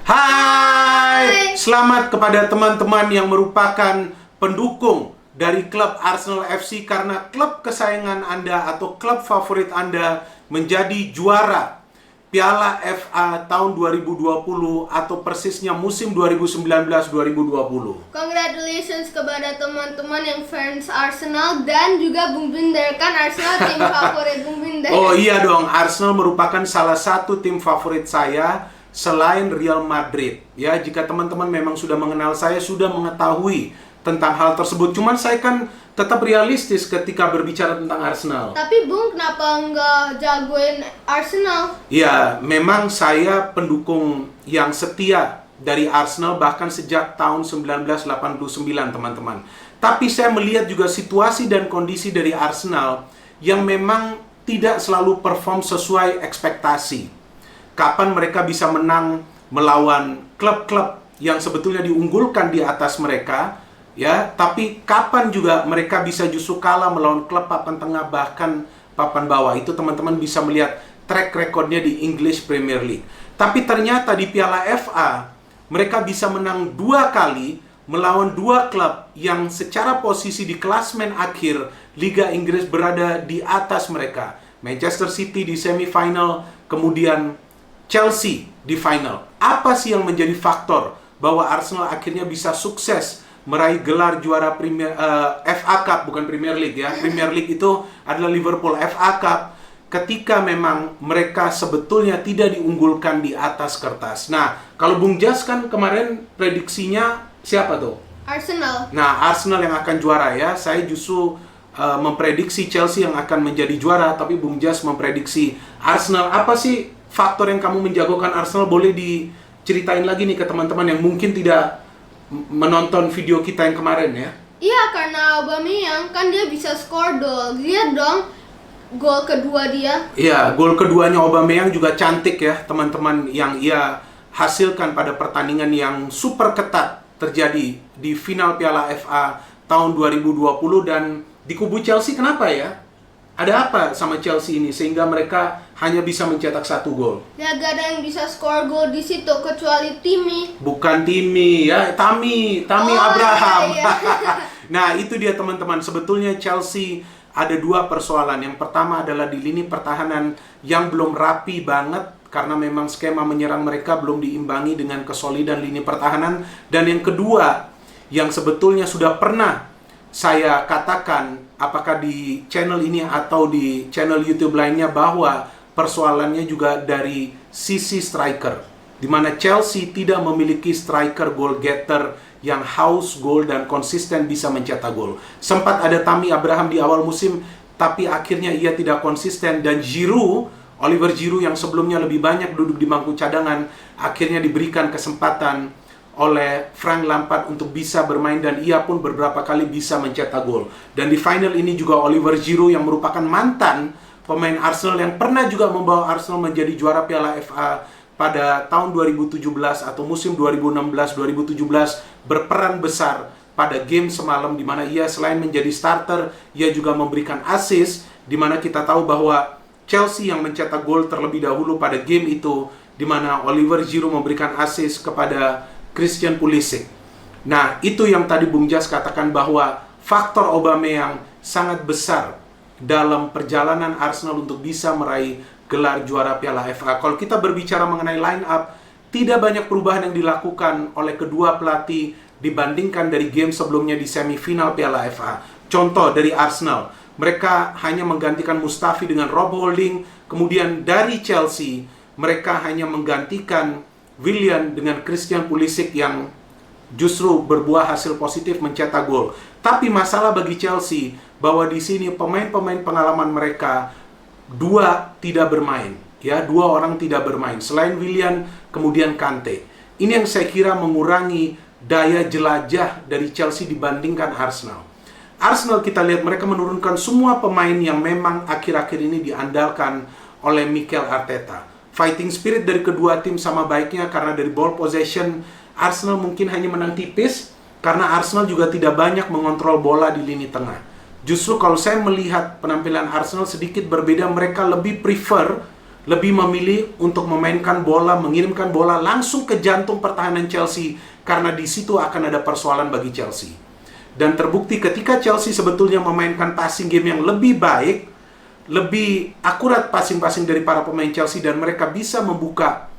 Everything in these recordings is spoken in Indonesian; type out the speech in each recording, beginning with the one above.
Hai, selamat kepada teman-teman yang merupakan pendukung dari klub Arsenal FC karena klub kesayangan Anda atau klub favorit Anda menjadi juara Piala FA tahun 2020 atau persisnya musim 2019-2020. Congratulations kepada teman-teman yang fans Arsenal dan juga Bung Binder, kan Arsenal tim favorit Bung Binder. Oh iya dong, Arsenal merupakan salah satu tim favorit saya selain Real Madrid. Ya, jika teman-teman memang sudah mengenal saya, sudah mengetahui tentang hal tersebut. Cuman saya kan tetap realistis ketika berbicara tentang Arsenal. Tapi Bung, kenapa nggak jagoin Arsenal? Ya, memang saya pendukung yang setia dari Arsenal bahkan sejak tahun 1989, teman-teman. Tapi saya melihat juga situasi dan kondisi dari Arsenal yang memang tidak selalu perform sesuai ekspektasi. Kapan mereka bisa menang melawan klub-klub yang sebetulnya diunggulkan di atas mereka, ya, tapi kapan juga mereka bisa justru kalah melawan klub papan tengah bahkan papan bawah. Itu teman-teman bisa melihat track recordnya di English Premier League. Tapi ternyata di Piala FA mereka bisa menang 2 kali melawan 2 klub yang secara posisi di klasmen akhir Liga Inggris berada di atas mereka. Manchester City di semifinal, kemudian Chelsea di final. Apa sih yang menjadi faktor bahwa Arsenal akhirnya bisa sukses meraih gelar juara FA Cup, bukan Premier League ya. Premier League itu adalah Liverpool. FA Cup ketika memang mereka sebetulnya tidak diunggulkan di atas kertas. Nah, kalau Bung Jas kan kemarin prediksinya siapa tuh? Arsenal. Nah, Arsenal yang akan juara ya. Saya justru memprediksi Chelsea yang akan menjadi juara, tapi Bung Jas memprediksi Arsenal. Apa sih faktor yang kamu menjagokan Arsenal? Boleh diceritain lagi nih ke teman-teman yang mungkin tidak menonton video kita yang kemarin ya. Iya, karena Aubameyang kan dia bisa skor gol. Lihat dong gol kedua dia. Iya, gol keduanya Aubameyang juga cantik ya, teman-teman, yang ia hasilkan pada pertandingan yang super ketat terjadi di final Piala FA tahun 2020. Dan di kubu Chelsea kenapa ya? Ada apa sama Chelsea ini sehingga mereka hanya bisa mencetak 1 gol? Ya, gak ada yang bisa skor gol di situ kecuali Timmy. Bukan Timmy ya, Tammy Oh, Abraham. iya. Nah, itu dia teman-teman. Sebetulnya Chelsea ada 2 persoalan. Yang pertama adalah di lini pertahanan yang belum rapi banget karena memang skema menyerang mereka belum diimbangi dengan kesolidan lini pertahanan. Dan yang kedua, yang sebetulnya sudah pernah saya katakan apakah di channel ini atau di channel YouTube lainnya, bahwa persoalannya juga dari sisi striker, di mana Chelsea tidak memiliki striker goal getter yang haus gol dan konsisten bisa mencetak gol. Sempat ada Tammy Abraham di awal musim, tapi akhirnya ia tidak konsisten. Dan Oliver Giroud yang sebelumnya lebih banyak duduk di bangku cadangan, akhirnya diberikan kesempatan oleh Frank Lampard untuk bisa bermain dan ia pun beberapa kali bisa mencetak gol. Dan di final ini juga Oliver Giroud yang merupakan mantan pemain Arsenal yang pernah juga membawa Arsenal menjadi juara Piala FA pada tahun 2017 atau musim 2016-2017 berperan besar pada game semalam, di mana ia selain menjadi starter, ia juga memberikan assist, di mana kita tahu bahwa Chelsea yang mencetak gol terlebih dahulu pada game itu, di mana Oliver Giroud memberikan assist kepada Christian Pulisic. Nah, itu yang tadi Bung Jas katakan bahwa faktor Aubameyang sangat besar dalam perjalanan Arsenal untuk bisa meraih gelar juara Piala FA. Kalau kita berbicara mengenai line up, tidak banyak perubahan yang dilakukan oleh kedua pelatih dibandingkan dari game sebelumnya di semifinal Piala FA. Contoh dari Arsenal, mereka hanya menggantikan Mustafi dengan Rob Holding. Kemudian dari Chelsea, mereka hanya menggantikan Willian dengan Christian Pulisic yang justru berbuah hasil positif mencetak gol. Tapi masalah bagi Chelsea bahwa di sini pemain-pemain pengalaman mereka 2 tidak bermain, ya, 2 orang tidak bermain selain Willian, kemudian Kante. Ini yang saya kira mengurangi daya jelajah dari Chelsea dibandingkan Arsenal. Arsenal kita lihat mereka menurunkan semua pemain yang memang akhir-akhir ini diandalkan oleh Mikel Arteta. Fighting spirit dari kedua tim sama baiknya karena dari ball possession Arsenal mungkin hanya menang tipis karena Arsenal juga tidak banyak mengontrol bola di lini tengah. Justru kalau saya melihat penampilan Arsenal sedikit berbeda, mereka lebih prefer lebih memilih untuk memainkan bola, mengirimkan bola langsung ke jantung pertahanan Chelsea, karena di situ akan ada persoalan bagi Chelsea. Dan terbukti ketika Chelsea sebetulnya memainkan passing game yang lebih baik, lebih akurat passing-passing dari para pemain Chelsea, dan mereka bisa membuka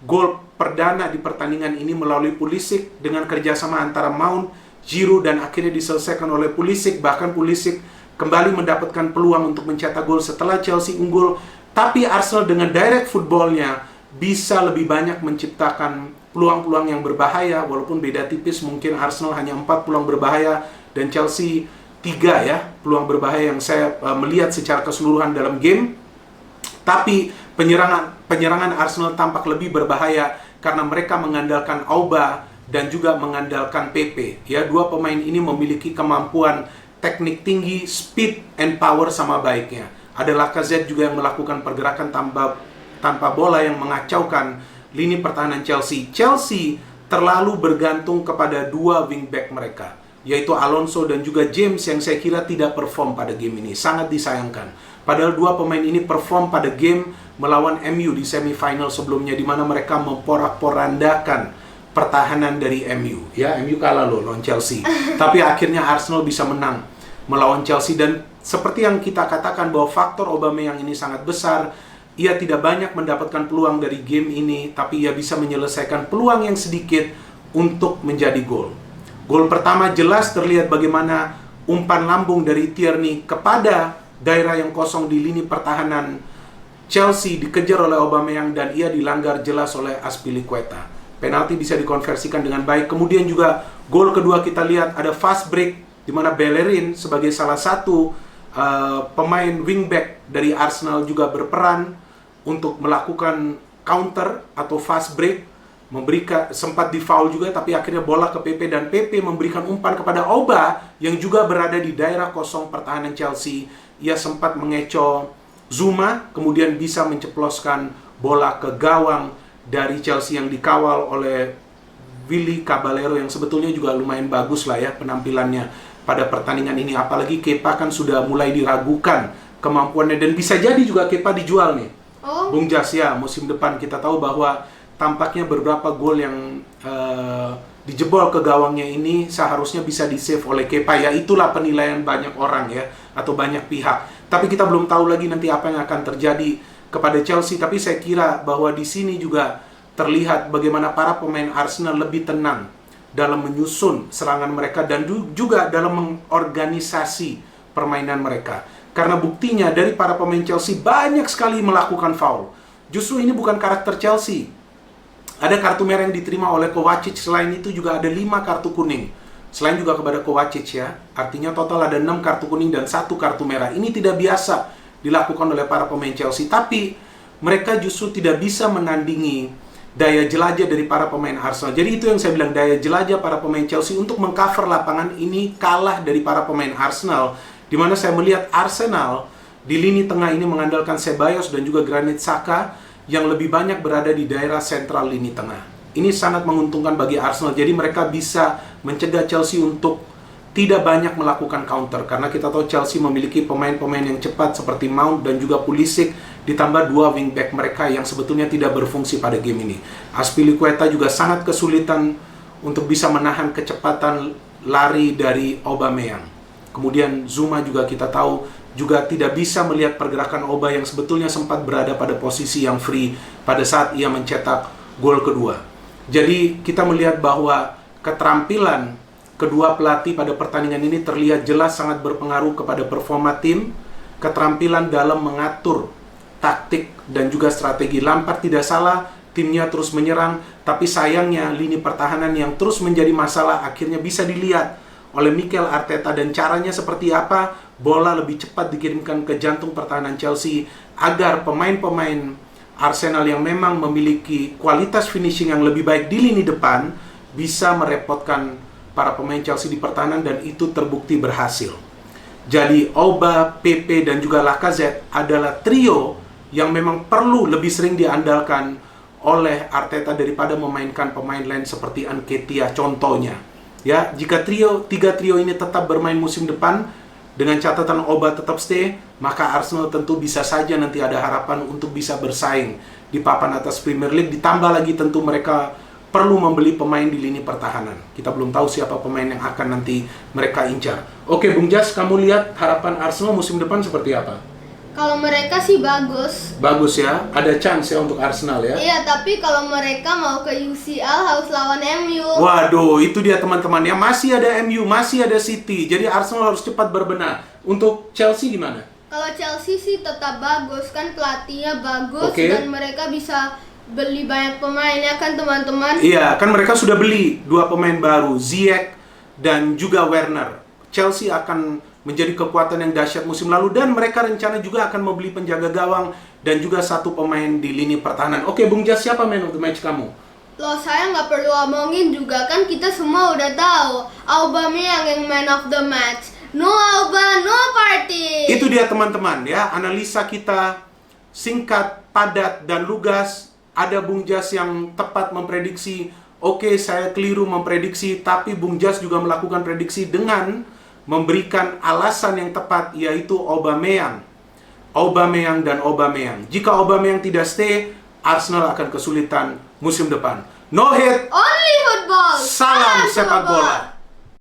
gol perdana di pertandingan ini melalui Pulisic dengan kerjasama antara Mount, Giroud, dan akhirnya diselesaikan oleh Pulisic. Bahkan Pulisic kembali mendapatkan peluang untuk mencetak gol setelah Chelsea unggul. Tapi Arsenal dengan direct footballnya bisa lebih banyak menciptakan peluang-peluang yang berbahaya, walaupun beda tipis, mungkin Arsenal hanya 4 peluang berbahaya dan Chelsea 3 ya peluang berbahaya yang saya melihat secara keseluruhan dalam game. Tapi penyerangan Arsenal tampak lebih berbahaya karena mereka mengandalkan Auba dan juga mengandalkan Pepe. Ya, dua pemain ini memiliki kemampuan teknik tinggi, speed and power sama baiknya. Ada Lacazette juga yang melakukan pergerakan tanpa bola yang mengacaukan lini pertahanan Chelsea. Chelsea terlalu bergantung kepada dua wingback mereka, yaitu Alonso dan juga James, yang saya kira tidak perform pada game ini. Sangat disayangkan. Padahal dua pemain ini perform pada game melawan MU di semifinal sebelumnya, di mana mereka memporak-porandakan pertahanan dari MU. Ya, MU kalah loh lawan Chelsea. Tapi akhirnya Arsenal bisa menang melawan Chelsea. Dan seperti yang kita katakan bahwa faktor Aubameyang ini sangat besar. Ia tidak banyak mendapatkan peluang dari game ini, tapi ia bisa menyelesaikan peluang yang sedikit untuk menjadi gol. Gol pertama jelas terlihat bagaimana umpan lambung dari Tierney kepada daerah yang kosong di lini pertahanan Chelsea dikejar oleh Aubameyang dan ia dilanggar jelas oleh Azpilicueta. Penalti bisa dikonversikan dengan baik. Kemudian juga gol kedua kita lihat ada fast break di mana Bellerin sebagai salah satu pemain wingback dari Arsenal juga berperan untuk melakukan counter atau fast break, sempat di foul juga, tapi akhirnya bola ke Pepe dan Pepe memberikan umpan kepada Auba yang juga berada di daerah kosong pertahanan Chelsea. Ia sempat mengecoh Zuma, kemudian bisa menceploskan bola ke gawang dari Chelsea yang dikawal oleh Willy Caballero, yang sebetulnya juga lumayan bagus lah ya penampilannya pada pertandingan ini. Apalagi Kepa kan sudah mulai diragukan kemampuannya, dan bisa jadi juga Kepa dijual nih, Bung Jas, ya musim depan. Kita tahu bahwa tampaknya beberapa gol yang dijebol ke gawangnya ini seharusnya bisa di-save oleh Kepa. Ya itulah penilaian banyak orang ya, atau banyak pihak. Tapi kita belum tahu lagi nanti apa yang akan terjadi kepada Chelsea. Tapi saya kira bahwa di sini juga terlihat bagaimana para pemain Arsenal lebih tenang dalam menyusun serangan mereka dan juga dalam mengorganisasi permainan mereka. Karena buktinya dari para pemain Chelsea banyak sekali melakukan foul. Justru ini bukan karakter Chelsea. Ada kartu merah yang diterima oleh Kovacic, selain itu juga ada 5 kartu kuning. Selain juga kepada Kovacic ya. Artinya total ada 6 kartu kuning dan 1 kartu merah. Ini tidak biasa dilakukan oleh para pemain Chelsea. Tapi mereka justru tidak bisa menandingi daya jelajah dari para pemain Arsenal. Jadi itu yang saya bilang, daya jelajah para pemain Chelsea untuk mengcover lapangan ini kalah dari para pemain Arsenal. Di mana saya melihat Arsenal di lini tengah ini mengandalkan Ceballos dan juga Granit Xhaka yang lebih banyak berada di daerah sentral lini tengah. Ini sangat menguntungkan bagi Arsenal. Jadi mereka bisa mencegah Chelsea untuk tidak banyak melakukan counter. Karena kita tahu Chelsea memiliki pemain-pemain yang cepat seperti Mount dan juga Pulisic, ditambah 2 wingback mereka yang sebetulnya tidak berfungsi pada game ini. Azpilicueta juga sangat kesulitan untuk bisa menahan kecepatan lari dari Aubameyang. Kemudian Zuma juga kita tahu juga tidak bisa melihat pergerakan Auba yang sebetulnya sempat berada pada posisi yang free pada saat ia mencetak gol kedua. Jadi kita melihat bahwa keterampilan kedua pelatih pada pertandingan ini terlihat jelas sangat berpengaruh kepada performa tim, keterampilan dalam mengatur taktik dan juga strategi. Lampard tidak salah, timnya terus menyerang, tapi sayangnya lini pertahanan yang terus menjadi masalah akhirnya bisa dilihat oleh Mikel Arteta. Dan caranya seperti apa? Bola lebih cepat dikirimkan ke jantung pertahanan Chelsea agar pemain-pemain Arsenal yang memang memiliki kualitas finishing yang lebih baik di lini depan bisa merepotkan para pemain Chelsea di pertahanan, dan itu terbukti berhasil. Jadi Auba, Pepe dan juga Lacazette adalah trio yang memang perlu lebih sering diandalkan oleh Arteta daripada memainkan pemain lain seperti Nketiah contohnya. Ya, jika 3 trio ini tetap bermain musim depan, dengan catatan Auba tetap stay, maka Arsenal tentu bisa saja nanti ada harapan untuk bisa bersaing di papan atas Premier League. Ditambah lagi tentu mereka perlu membeli pemain di lini pertahanan. Kita belum tahu siapa pemain yang akan nanti mereka incar. Oke, Bung Jas, kamu lihat harapan Arsenal musim depan seperti apa? Kalau mereka sih bagus. Bagus ya, ada chance ya untuk Arsenal ya. Iya, tapi kalau mereka mau ke UCL harus lawan MU. Waduh, itu dia teman-teman ya. Masih ada MU, masih ada City. Jadi Arsenal harus cepat berbenah. Untuk Chelsea gimana? Kalau Chelsea sih tetap bagus, kan pelatihnya bagus. Oke. Dan mereka bisa beli banyak pemain ya kan teman-teman. Iya, kan mereka sudah beli 2 pemain baru, Ziyech dan juga Werner. Chelsea akan menjadi kekuatan yang dahsyat musim lalu, dan mereka rencana juga akan membeli penjaga gawang dan juga 1 pemain di lini pertahanan. Oke, Bung Jas, siapa man of the match kamu? Loh, saya nggak perlu omongin juga, kan kita semua udah tahu Aubameyang yang man of the match. No Auba, no party. Itu dia teman-teman ya, analisa kita singkat, padat, dan lugas. Ada Bung Jas yang tepat memprediksi. Oke, saya keliru memprediksi, tapi Bung Jas juga melakukan prediksi dengan memberikan alasan yang tepat, yaitu Aubameyang. Aubameyang dan Aubameyang. Jika Aubameyang tidak stay, Arsenal akan kesulitan musim depan. No hate, Only football. salam sepak bola.